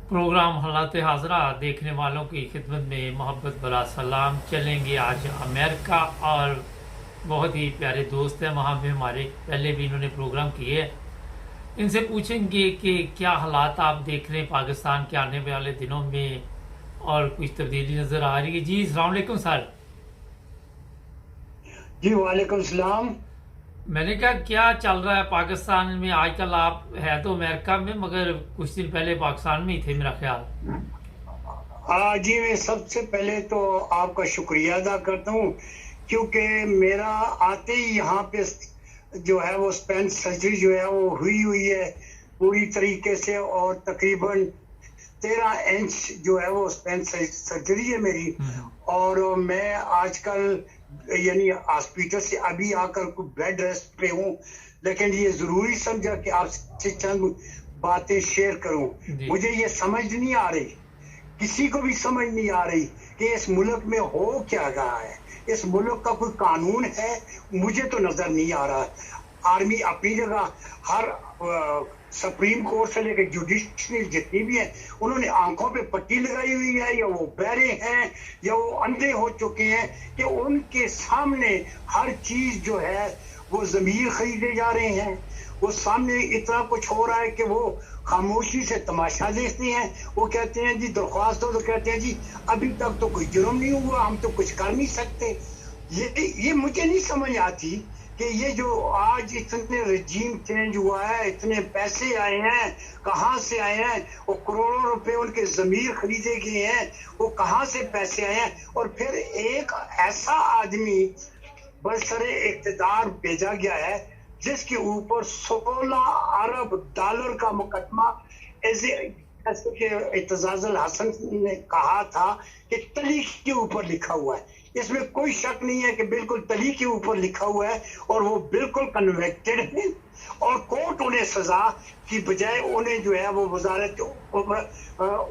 Programme हालात हाजरा देखने वालों की खिदमत में मोहब्बत भरा सलाम। चलेंगे आज अमेरिका, और बहुत ही प्यारे दोस्त हैं वहाँ पे हमारे, पहले भी इन्होंने प्रोग्राम किए हैं। इनसे पूछेंगे कि क्या हालात आप देख रहे हैं पाकिस्तान के आने वाले दिनों में, और कुछ तब्दीली नज़र आ रही है। जी अस्सलाम वालेकुम सर। जी वालेकुम सलाम। मैंने कहा क्या चल रहा है पाकिस्तान में आजकल? आप है तो अमेरिका में, मगर कुछ दिन पहले पाकिस्तान में ही थे मेरा ख्याल। जी मैं सबसे पहले तो आपका शुक्रिया अदा करता हूँ, क्योंकि मेरा आते ही यहाँ पे जो है वो स्पेन सर्जरी जो है वो हुई है पूरी तरीके से, और तकरीबन 13 इंच जो है वो स्पेन सर्जरी है मेरी। और मैं आजकल यानी हॉस्पिटल से अभी आकर बेड रेस्ट पे हूँ, लेकिन ये जरूरी समझा कि आपसे चंद बातें शेयर करूं। जी। मुझे ये समझ नहीं आ रही, किसी को भी समझ नहीं आ रही कि इस मुल्क में हो क्या रहा है। इस मुल्क का कोई कानून है? मुझे तो नजर नहीं आ रहा। आर्मी अपनी जगह, हर सुप्रीम कोर्ट से लेकर जुडिशरी जितनी भी है, उन्होंने आंखों पे पट्टी लगाई हुई है, या वो बहरे हैं या वो अंधे हो चुके हैं कि उनके सामने हर चीज जो है वो जमीर खरीदे जा रहे हैं। वो सामने इतना कुछ हो रहा है कि वो खामोशी से तमाशा देखते हैं। वो कहते हैं जी दरख्वास्त दो, तो कहते हैं जी अभी तक तो कोई जुर्म नहीं हुआ, हम तो कुछ कर नहीं सकते। ये मुझे नहीं समझ आती कि ये जो आज इतने रजीम चेंज हुआ है, इतने पैसे आए हैं, कहाँ से आए हैं? वो करोड़ों रुपए उनके जमीर खरीदे गए हैं, वो कहाँ से पैसे आए हैं? और फिर एक ऐसा आदमी बरसरे इक़्तिदार भेजा गया है जिसके ऊपर 16 अरब डॉलर का मुकदमा, जैसे कि इत्तेज़ाज़ुल हसन ने कहा था कि तली के ऊपर लिखा हुआ है। इसमें कोई शक नहीं है कि बिल्कुल तली के ऊपर लिखा हुआ है, और वो बिल्कुल कन्विक्टेड है। और कोर्ट उन्हें सजा की बजाय उन्हें जो है वो वजारत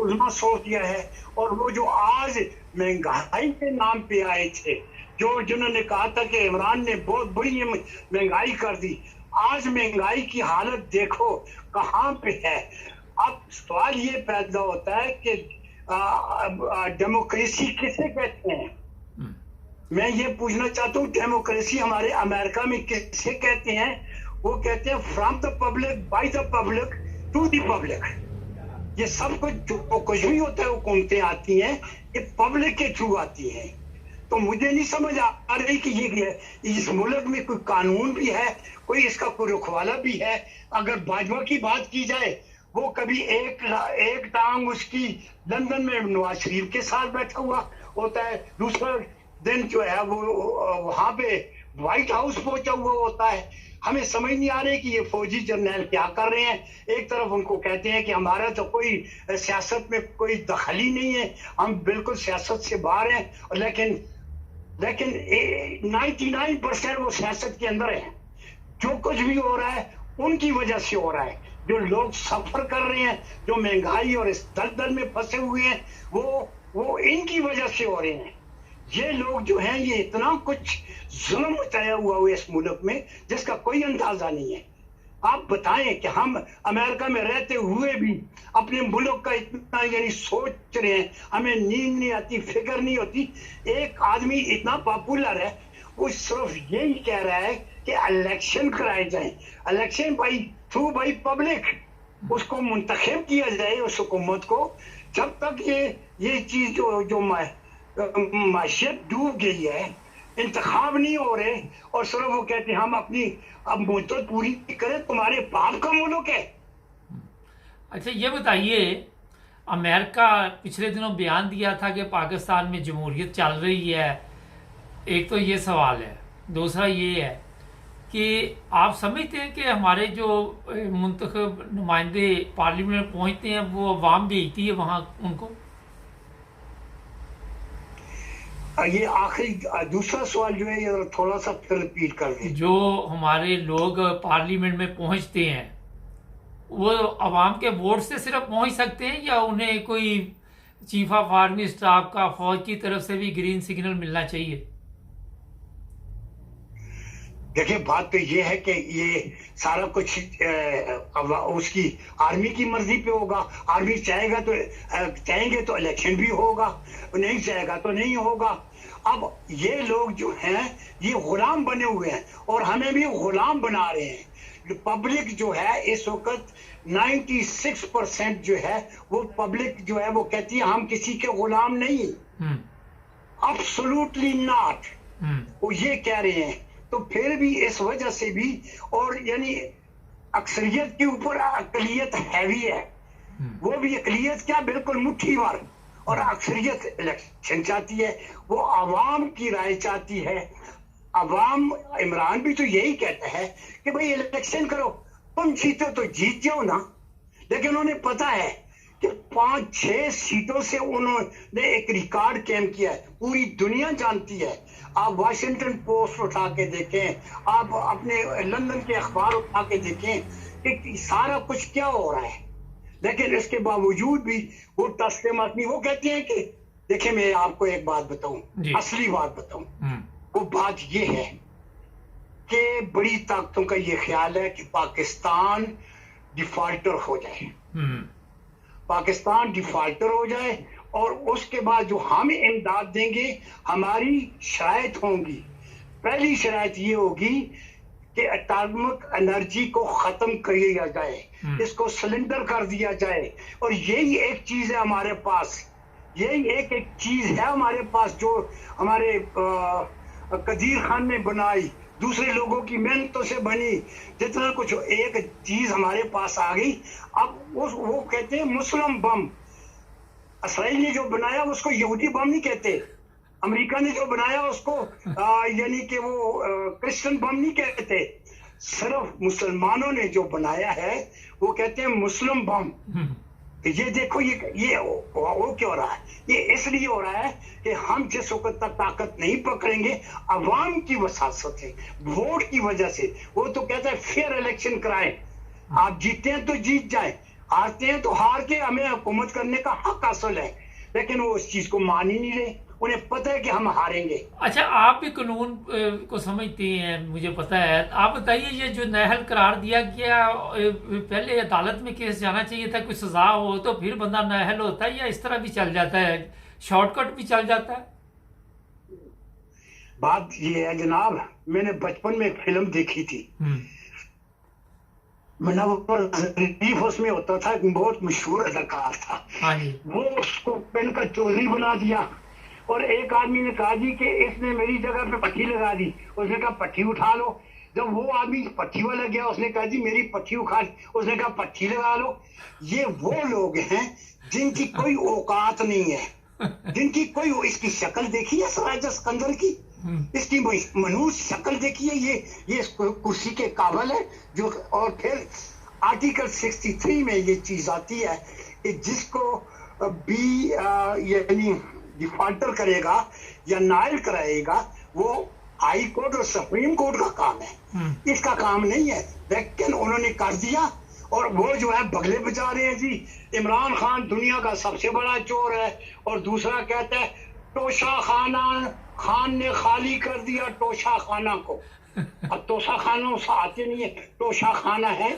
उल्मा सौंप दिया है। और वो जो आज महंगाई के नाम पे आए थे, जो जिन्होंने कहा था कि इमरान ने बहुत बड़ी महंगाई कर दी, आज महंगाई की हालत देखो कहाँ पे है। अब सवाल ये पैदा होता है कि डेमोक्रेसी किसे कहते हैं? मैं ये पूछना चाहता हूँ, डेमोक्रेसी हमारे अमेरिका में किसे कहते हैं? वो कहते हैं from the public, by the public, to the public. ये सब कुछ जो कुछ भी होता है, हुकूमतें आती हैं, ये पब्लिक के थ्रू आती हैं। तो मुझे नहीं समझ आ रही कि ये इस मुल्क में कोई कानून भी है, कोई इसका कोई रुखवाला भी है। अगर भाजपा की बात की जाए, वो कभी एक टांग उसकी लंदन में नवाज शरीफ के साथ बैठा हुआ होता है, दूसरा दिन जो है वो वहां पे व्हाइट हाउस पहुंचा हुआ होता है। हमें समझ नहीं आ रही कि ये फौजी जर्नल क्या कर रहे हैं। एक तरफ उनको कहते हैं कि हमारा तो कोई सियासत में कोई दखली नहीं है, हम बिल्कुल सियासत से बाहर हैं, लेकिन 99% वो सियासत के अंदर है। जो कुछ भी हो रहा है उनकी वजह से हो रहा है। जो लोग सफर कर रहे हैं, जो महंगाई और इस दलदल में फंसे हुए हैं, वो इनकी वजह से हो रहे हैं। ये लोग जो हैं, ये इतना कुछ जुल्म मचाया हुआ है इस मुल्क में जिसका कोई अंदाजा नहीं है। आप बताएं कि हम अमेरिका में रहते हुए भी अपने मुल्क का इतना यानी सोच रहे हैं, हमें नींद नहीं आती, फिक्र नहीं होती। एक आदमी इतना पॉपुलर है, वो सिर्फ यही कह रहा है कि इलेक्शन कराए जाएं, इलेक्शन बाई पब्लिक, उसको मुंतखब किया जाए उस हुकूमत को। जब तक ये चीज जो माशियत डूब गई है, इंतखाब नहीं हो रहे, और सिर्फ वो कहते हैं हम अपनी अब मुद्दत पूरी करें, तुम्हारे बाप का मुल्क है। अच्छा ये बताइए, अमेरिका पिछले दिनों बयान दिया था कि पाकिस्तान में जमहूरियत चल रही है। एक तो ये सवाल है, दूसरा ये है कि आप समझते हैं कि हमारे जो मुंतखब नुमाइंदे पार्लियामेंट में पहुंचते हैं वो अवाम भेजती है वहाँ उनको? ये आखिरी दूसरा सवाल जो है, ये थोड़ा सा फिर रिपीट कर दें। जो हमारे लोग पार्लियामेंट में पहुंचते हैं, वो अवाम के वोट से सिर्फ पहुंच सकते हैं, या उन्हें कोई चीफ ऑफ आर्मी स्टाफ का, फौज की तरफ से भी ग्रीन सिग्नल मिलना चाहिए? देखिए बात तो ये है कि ये सारा कुछ अब उसकी आर्मी की मर्जी पे होगा। आर्मी चाहेगा तो चाहेंगे तो इलेक्शन भी होगा, नहीं चाहेगा तो नहीं होगा। अब ये लोग जो हैं ये गुलाम बने हुए हैं और हमें भी गुलाम बना रहे हैं। पब्लिक जो है इस वक्त 96% जो है वो पब्लिक जो है वो कहती है हम किसी के गुलाम नहीं, एब्सोल्युटली नॉट, वो ये कह रहे हैं। तो फिर भी इस वजह से भी, और यानी अक्सरियत के ऊपर अकलियत हैवी है, वो भी अकलियत क्या बिल्कुल मुट्ठी भर, और अक्सरियत इलेक्शन चाहती है, वो आवाम की राय चाहती है। अवाम, इमरान भी तो यही कहता है कि भाई इलेक्शन करो, तुम जीतो तो जीत जाओ ना, लेकिन उन्हें पता है कि 5-6 सीटों से उन्होंने एक रिकॉर्ड कायम किया है, पूरी दुनिया जानती है। आप वाशिंगटन पोस्ट उठा के देखें, आप अपने लंदन के अखबार उठा के देखें कि सारा कुछ क्या हो रहा है, लेकिन इसके बावजूद भी वो टसते मत नहीं। वो कहते हैं कि देखिए मैं आपको एक बात बताऊं, असली बात बताऊं, वो बात ये है कि बड़ी ताकतों का ये ख्याल है कि पाकिस्तान डिफॉल्टर हो जाए, पाकिस्तान डिफॉल्टर हो जाए, और उसके बाद जो हम इमदाद देंगे हमारी शराइत होंगी। पहली शराइत ये होगी कि एटॉमिक एनर्जी को खत्म कर दिया जाए, इसको सिलेंडर कर दिया जाए, और यही एक चीज है हमारे पास, यही एक चीज है हमारे पास जो हमारे कदीर खान ने बनाई, दूसरे लोगों की मेहनतों से बनी, जितना कुछ एक चीज हमारे पास आ गई। अब वो कहते हैं मुस्लिम बम, इसराइल ने जो बनाया उसको यहूदी बम नहीं कहते, अमेरिका ने जो बनाया उसको यानी कि वो क्रिश्चियन बम नहीं कहते, सिर्फ मुसलमानों ने जो बनाया है वो कहते हैं मुस्लिम बम। ये देखो ये वो क्यों हो रहा है, ये इसलिए हो रहा है कि हम जिस वक्त तक ताकत नहीं पकड़ेंगे अवाम की वसासत से, वोट की वजह से, वो तो कहता है फेयर इलेक्शन कराएं, आप जीते हैं तो जीत जाए, हारते हैं तो हार के हमें हुकूमत करने का हक हासिल है, लेकिन वो उस चीज को मान ही नहीं रहे, उन्हें पता है कि हम हारेंगे। अच्छा, आप भी कानून को समझते हैं, मुझे पता है। आप बताइए ये जो नाअहल करार दिया गया, पहले अदालत में केस जाना चाहिए था, कोई सजा हो तो फिर बंदा नाअहल होता है, या इस तरह भी चल जाता है, शॉर्टकट भी चल जाता है? बात ये है जनाब, मैंने बचपन में एक फिल्म देखी थी, मुनव्वर ज़रीफ उसमें होता था, एक बहुत मशहूर अदाकार था, वो उसको पेन का चोरी बना दिया, और एक आदमी ने कहा जी कि इसने मेरी जगह पे पट्टी लगा दी, उसने कहा पट्टी उठा लो। जब वो आदमी पट्टी वाला गया उसने कहा जी मेरी पट्टी उखाड़, उसने कहा पट्टी लगा लो। ये वो लोग हैं जिनकी कोई औकात नहीं है, जिनकी कोई, इसकी शक्ल देखी है सराजा सिकंदर की, इसकी मनुष्य शक्ल देखी है, ये कुर्सी के काबिल है जो। और फिर आर्टिकल 63 में ये चीज आती है कि जिसको भी यानी डिफॉल्टर करेगा या नाइल कराएगा वो हाई कोर्ट और सुप्रीम कोर्ट का काम है, इसका काम नहीं है, लेकिन उन्होंने कर दिया। और वो जो है बगले बजा रहे हैं जी, इमरान खान दुनिया का सबसे बड़ा चोर है, और दूसरा कहता है तोशा खान ने खाली कर दिया तोशा खाना को। अब तोशा खाना उससे आते नहीं है, तोशा खाना है,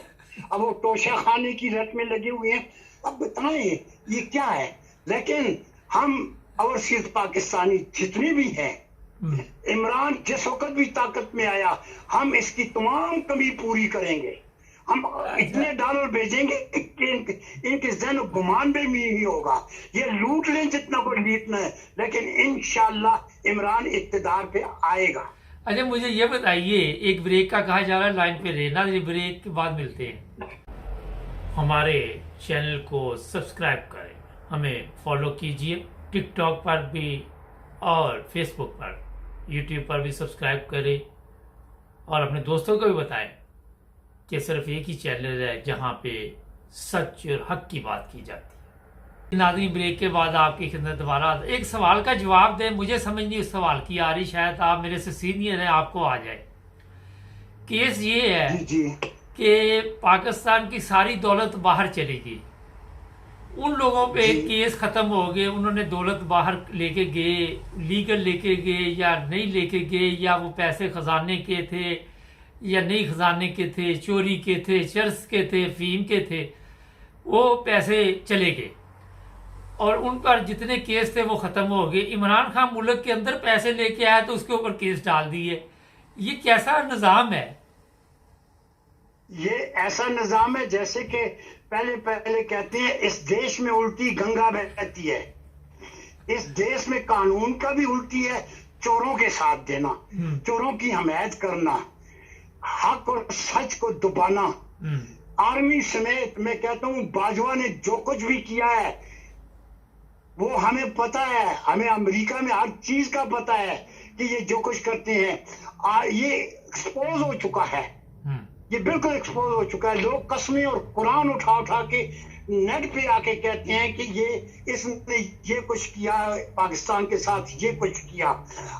अब वो तोशा खाने की रट में लगे हुए हैं। अब बताएं ये क्या है, लेकिन हम और सिर्फ पाकिस्तानी जितने भी हैं, इमरान जिस वक्त भी ताकत में आया हम इसकी तमाम कमी पूरी करेंगे, हम इतने डॉलर भेजेंगे कि इनके जहन गुमान भी नहीं होगा, ये लूट लें जितना को लूटना है, लेकिन इंशाल्लाह इमरान इक़्तिदार पे आएगा। अच्छा, मुझे ये बताइए, एक ब्रेक का कहा जा रहा है, लाइन पे रहना, ये ब्रेक के बाद मिलते हैं। हमारे चैनल को सब्सक्राइब करें, हमें फॉलो कीजिए, टिकटॉक पर भी और फेसबुक पर, यूट्यूब पर भी सब्सक्राइब करें, और अपने दोस्तों को भी बताएं कि सिर्फ एक ही चैनल है जहां पे सच और हक की बात की जाती है। नाज़रीन, ब्रेक के बाद आपकी खिदमत दोबारा एक सवाल का जवाब दें, मुझे समझ नहीं उस सवाल की आ रही, शायद आप मेरे से सीनियर हैं, आपको आ जाए। केस ये है कि पाकिस्तान की सारी दौलत बाहर चली गई, उन लोगों पे केस खत्म हो गए, उन्होंने दौलत बाहर लेके गए, लीगल लेके गए या नहीं लेके गए, या वो पैसे खजाने के थे या नई खजाने के थे, चोरी के थे, चर्च के थे, फीम के थे, वो पैसे चले गए और उन पर जितने केस थे वो खत्म हो गए। इमरान खान मुल्क के अंदर पैसे लेके आया तो उसके ऊपर केस डाल दिए। ये कैसा निजाम है? ये ऐसा निजाम है जैसे कि पहले पहले कहते हैं इस देश में उल्टी गंगा बहती है। इस देश में कानून का भी उल्टी है, चोरों के साथ देना, चोरों की हमायत करना, हक और सच को दबाना। आर्मी समेत मैं कहता हूं बाजवा ने जो कुछ भी किया है वो हमें पता है, हमें अमेरिका में हर चीज का पता है कि ये जो कुछ करते हैं ये एक्सपोज हो चुका है, ये बिल्कुल एक्सपोज हो चुका है। लोग कसमें और कुरान उठा उठा के नेट पे आके कहते हैं कि ये इसने ये कुछ किया, पाकिस्तान के साथ ये कुछ किया।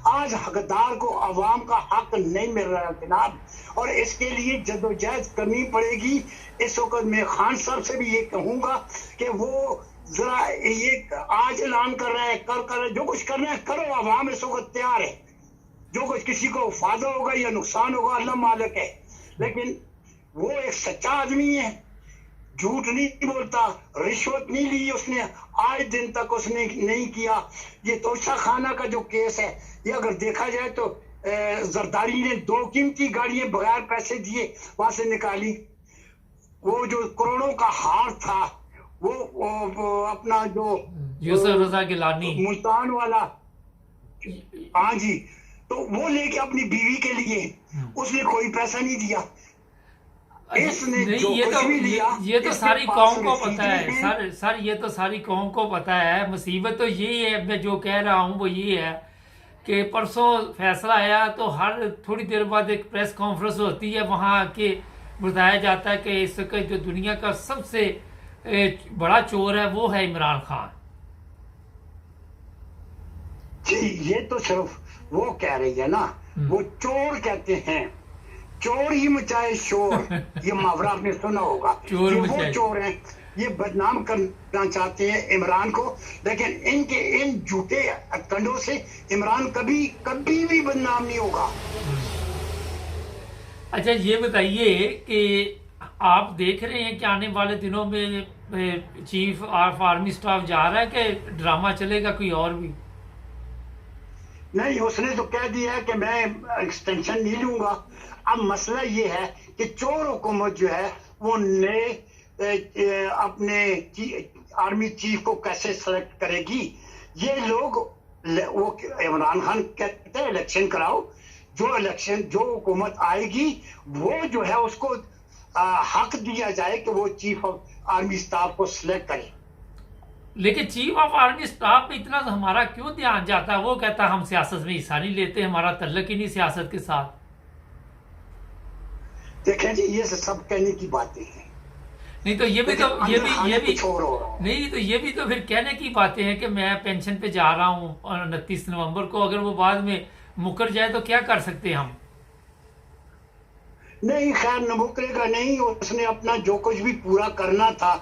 आज हकदार को अवाम का हक नहीं मिल रहा है जनाब, और इसके लिए जद्दोजहद करनी पड़ेगी। इस वक्त मैं खान साहब से भी ये कहूंगा कि वो जरा ये आज ऐलान कर रहे हैं, कर रहे हैं, जो कुछ करना है करो, अवाम इस वक्त तैयार है। जो कुछ किसी को फायदा होगा या नुकसान होगा अल्लाह मालिक है, लेकिन वो एक सच्चा आदमी है, झूठ नहीं बोलता, रिश्वत नहीं ली उसने, आज दिन तक उसने नहीं किया। ये तोशा खाना का जो केस है, ये अगर देखा जाए तो जरदारी ने 2 कीमती गाड़ियां बगैर पैसे दिए वहां से निकाली। वो जो करोड़ों का हार था वो अपना जो यूसुफ रजा गिलानी मुल्तान वाला, हाँ जी, तो वो लेके अपनी बीवी के लिए उसने कोई पैसा नहीं दिया। इसने नहीं, जो कुछ भी लिया ये तो इसके सारी पास कौम को रसीदें पता है हैं। सर, ये तो सारी कौम को पता है। मुसीबत तो यही है, मैं जो कह रहा हूँ वो ये है कि परसों फैसला आया तो हर थोड़ी देर बाद एक प्रेस कॉन्फ्रेंस होती है, वहाँ के बताया जाता है कि इस वक्त जो दुनिया का सबसे बड़ा चोर है वो है इमरान खान। जी, ये तो सिर्फ वो कह रही है ना, वो चोर कहते हैं, चोर ही मचाए शोर। ये मुहावरा आपने सुना होगा। चोर ये मचाए। वो चोर हैं, ये बदनाम करना चाहते हैं इमरान को, लेकिन इनके इन झूठे कंडों से इमरान कभी कभी भी बदनाम नहीं होगा। अच्छा, ये बताइए कि आप देख रहे हैं कि आने वाले दिनों में चीफ ऑफ आर्मी स्टाफ जा रहा है कि ड्रामा चलेगा कोई और भी? नहीं, उसने तो कह दिया है कि मैं एक्सटेंशन नहीं लूंगा। अब मसला ये है कि चोर हुकूमत जो है वो नए अपने आर्मी चीफ को कैसे सेलेक्ट करेगी। ये लोग वो इमरान खान कहते हैं इलेक्शन कराओ, जो हुकूमत आएगी वो जो है उसको हक दिया जाए कि वो चीफ ऑफ आर्मी स्टाफ को सिलेक्ट करे। लेकिन चीफ ऑफ आर्मी स्टाफ पे इतना हमारा क्यों ध्यान जाता है? वो कहता है हम सियासत में हिस्सा नहीं लेते, हमारा तल्लक ही नहीं सियासत के साथ। देखें जी, ये सब कहने की बातें हैं। नहीं तो ये भी तो लेकिन अंदर खाने कुछ और हो रहा है। नहीं तो ये भी तो फिर कहने की बातें हैं कि मैं पेंशन पे जा रहा हूँ और 29 नवंबर को, अगर वो बाद में मुकर जाए तो क्या कर सकते हैं हम? नहीं, खैर न मुकरेगा नहीं। उसने अपना जो कुछ भी पूरा करना था,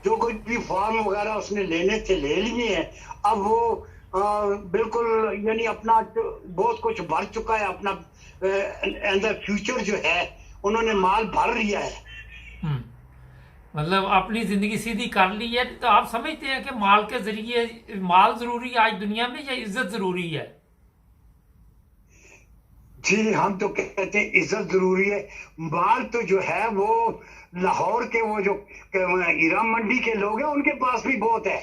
जो कुछ भी फॉर्म वगैरह उसने लेने थे ले लिए हैं। अब वो बिल्कुल यानी अपना बहुत कुछ भर चुका है, अपना अंदर फ्यूचर जो है उन्होंने माल भर लिया है। मतलब अपनी जिंदगी सीधी कर ली है। तो आप समझते हैं कि माल के जरिए माल जरूरी है आज दुनिया में या इज्जत जरूरी है? जी, हम तो कहते हैं इज्जत जरूरी है। माल तो जो है वो लाहौर के वो जो हीरा मंडी के लोग हैं उनके पास भी बहुत है,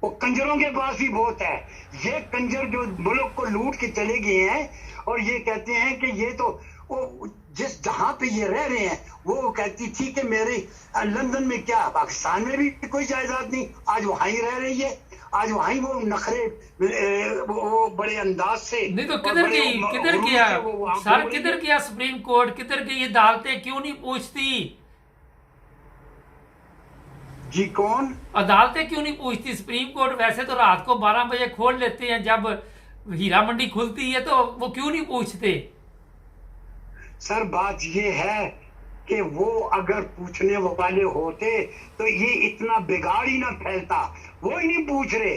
वो कंजरों के पास भी बहुत है। ये कंजर जो मुल्क को लूट के चले गए हैं और ये कहते हैं कि ये तो वो जिस जहां पे ये रह रहे हैं वो कहती थी कि मेरे लंदन में क्या, पाकिस्तान में भी कोई जायदाद नहीं, आज वहां ही रह रही है। आज वहीं वो नखरे वो बड़े अंदाज से। नहीं तो किधर गई, किधर गया सर, किधर गया सुप्रीम कोर्ट, किधर गई अदालतें, क्यों नहीं पूछती? जी कौन? अदालतें क्यों नहीं पूछती? सुप्रीम कोर्ट वैसे तो रात को 12 बजे खोल लेते हैं, जब हीरा मंडी खुलती है तो वो क्यों नहीं पूछते? सर बात ये है कि वो अगर पूछने वाले होते तो ये इतना बिगाड़ ही ना फैलता। वो ही नहीं पूछ रहे,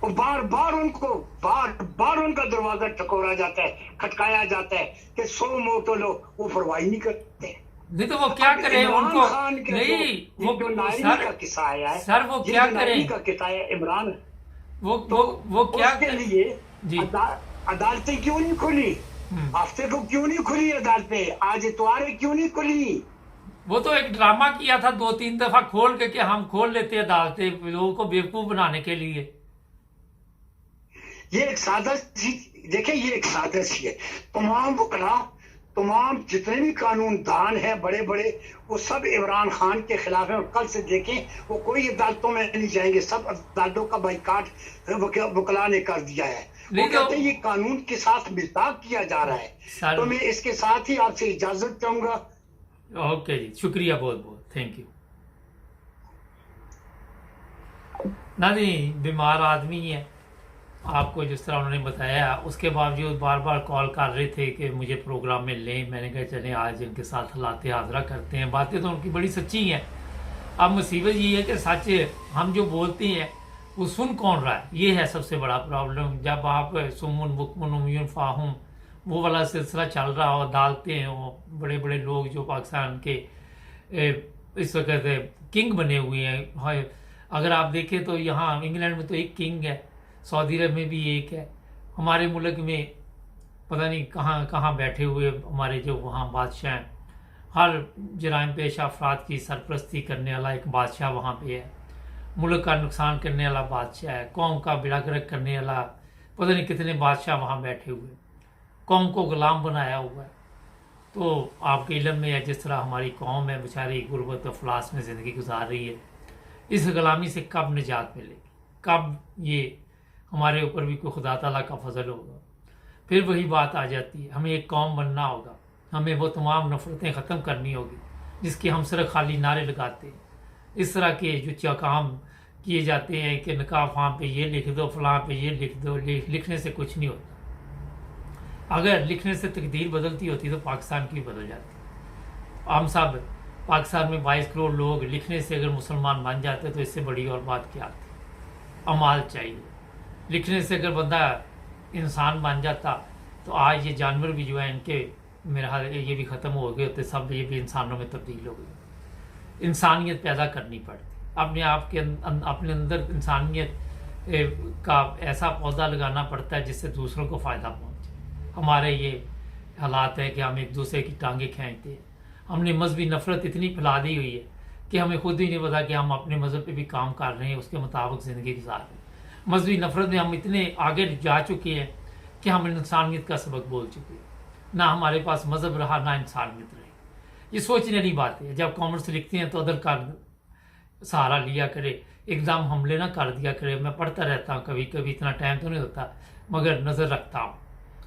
और बार बार उनका दरवाजा टकोरा जाता है, खटकाया जाता है कि 100 मोटो लो, वो परवाही नहीं करते। नहीं तो वो क्या करें इमरान उनको, खान के नहीं वो जो नारी सर का किस्सा आया है, सर वो ये क्या जो नारी करें, का किस्सा है इमरान, वो क्या उसके लिए जी अदालतें क्यों नहीं खुली? हफ्ते को क्यों नहीं खुली अदालतें? आज इतवारें क्यों नहीं खुली? वो तो एक ड्रामा किया था 2-3 दफा खोल के कि हम खोल लेते हैं अदालतें लोगों को बेवकूफ बनाने के लिए। ये एक साजिश, देखिए ये एक साजिश है। तमाम वकला, तमाम जितने भी कानून दान है बड़े बड़े, वो सब इमरान खान के खिलाफ है। और कल से देखें वो कोई अदालतों में नहीं जाएंगे, सब अदालतों का बाइकाट वकला ने कर दिया है। वो कहते हैं ये कानून के साथ मिजाक किया जा रहा है। तो मैं इसके साथ ही आपसे इजाजत चाहूंगा। ओके जी, शुक्रिया बहुत बहुत, थैंक यू। नहीं बीमार आदमी है, आपको जिस तरह उन्होंने बताया, उसके बावजूद बार बार कॉल कर रहे थे कि मुझे प्रोग्राम में लें। मैंने कहा चलें आज इनके साथ हालात हाजरा करते हैं। बातें तो उनकी बड़ी सच्ची हैं। अब मुसीबत ये है कि सच हम जो बोलते हैं वो सुन कौन रहा है, ये है सबसे बड़ा प्रॉब्लम। जब आप सुमुन बुकमुन उमयुन फाहुम वो वाला सिलसिला चल रहा हो, डालते हैं वो बड़े बड़े लोग जो पाकिस्तान के इस वक्त किंग बने हुए हैं। अगर आप देखें तो यहाँ इंग्लैंड में तो एक किंग है, सऊदी अरब में भी एक है, हमारे मुल्क में पता नहीं कहाँ कहाँ बैठे हुए हमारे जो वहाँ बादशाह हैं। हर जराइम पेश अफराद की सरपरस्ती करने वाला एक बादशाह वहाँ पे है, मुल्क का नुकसान करने वाला बादशाह है, कौम का बेड़ा गर्क करने वाला पता नहीं कितने बादशाह वहाँ बैठे हुए, कौम को गुलाम बनाया हुआ है। तो आपके इल्म में है जिस तरह हमारी कौम है बेचारी गुर्बत अफलास में ज़िंदगी गुजार रही है। इस गुलामी से कब निजात मिलेगी, कब ये हमारे ऊपर भी कोई खुदा ताला का फजल होगा? फिर वही बात आ जाती है, हमें एक कौम बनना होगा, हमें वो तमाम नफरतें ख़त्म करनी होगी जिसके हम सिर्फ खाली नारे लगाते हैं। इस तरह के जो काम किए जाते हैं कि निकाह फाम पे ये लिख दो, फलां पे ये लिख दो, लिखने से कुछ नहीं होता। अगर लिखने से तकदीर बदलती होती तो पाकिस्तान की बदल जाती। हम सब पाकिस्तान में 22 करोड़ लोग लिखने से अगर मुसलमान बन जाते तो इससे बड़ी और बात क्या थी? अमाल चाहिए। लिखने से अगर बंदा इंसान बन जाता तो आज ये जानवर भी जो है इनके मेरा हाल ये भी ख़त्म हो गए होते, सब ये भी इंसानों में तब्दील हो गई। इंसानियत पैदा करनी पड़ती, अपने आप के अपने अंदर इंसानियत का ऐसा पौधा लगाना पड़ता है जिससे दूसरों को फ़ायदा पहुँचे। हमारे ये हालात है कि हम एक दूसरे की टांगें खींचते हैं। हमने मजहबी नफरत इतनी फैला दी हुई है कि हमें खुद ही नहीं पता कि हम अपने मज़हब पे भी काम कर रहे हैं, उसके मुताबिक ज़िंदगी गुजार रहे हैं। मजहबी नफरत में हम इतने आगे जा चुके हैं कि हम इंसानियत का सबक बोल चुके हैं। ना हमारे पास मज़हब रहा ना इंसानियत रही। ये सोचने वाली बात है। जब कॉमेंट्स लिखते हैं तो अदर का सहारा लिया करे, एकदम हमले ना कर दिया करे। मैं पढ़ता रहता हूँ, कभी कभी इतना टाइम तो नहीं होता मगर नज़र रखता हूँ।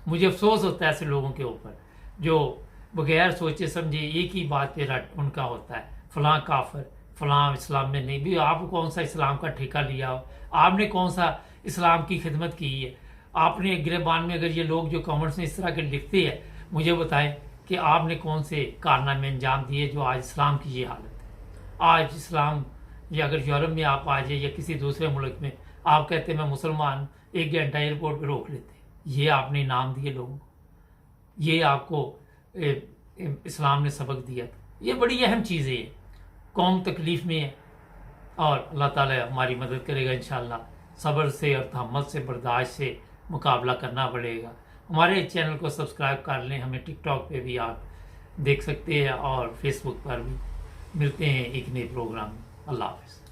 मुझे अफसोस होता है ऐसे लोगों के ऊपर जो बगैर सोचे समझे एक ही बात पे रट उनका होता है, फलां काफिर, फलां इस्लाम में नहीं। भी आप कौन सा इस्लाम का ठेका लिया हो? आपने कौन सा इस्लाम की खिदमत की है? आपने गिरबान में अगर ये लोग जो कमेंट्स में इस तरह के लिखते हैं, मुझे बताएं कि आपने कौन से कारनामे अंजाम दिए जो आज इस्लाम की ये हालत है। आज इस्लाम या अगर यूरोप में आप आ जाए या किसी दूसरे मुल्क में, आप कहते हैं मैं मुसलमान, 1 घंटा एयरपोर्ट पर रोक लेते। ये आपने इनाम दिए लोगों को, ये आपको इस्लाम ने सबक दिया था। ये बड़ी अहम चीज़ें हैं। कौम तकलीफ़ में है और अल्लाह ताला हमारी मदद करेगा इंशाअल्लाह। सब्र से और तहम्मुल से, बर्दाश्त से मुकाबला करना पड़ेगा। हमारे चैनल को सब्सक्राइब कर लें। हमें टिकटॉक पे भी आप देख सकते हैं और फेसबुक पर भी। मिलते हैं एक नए प्रोग्राम में। अल्लाह हाफ़िज़।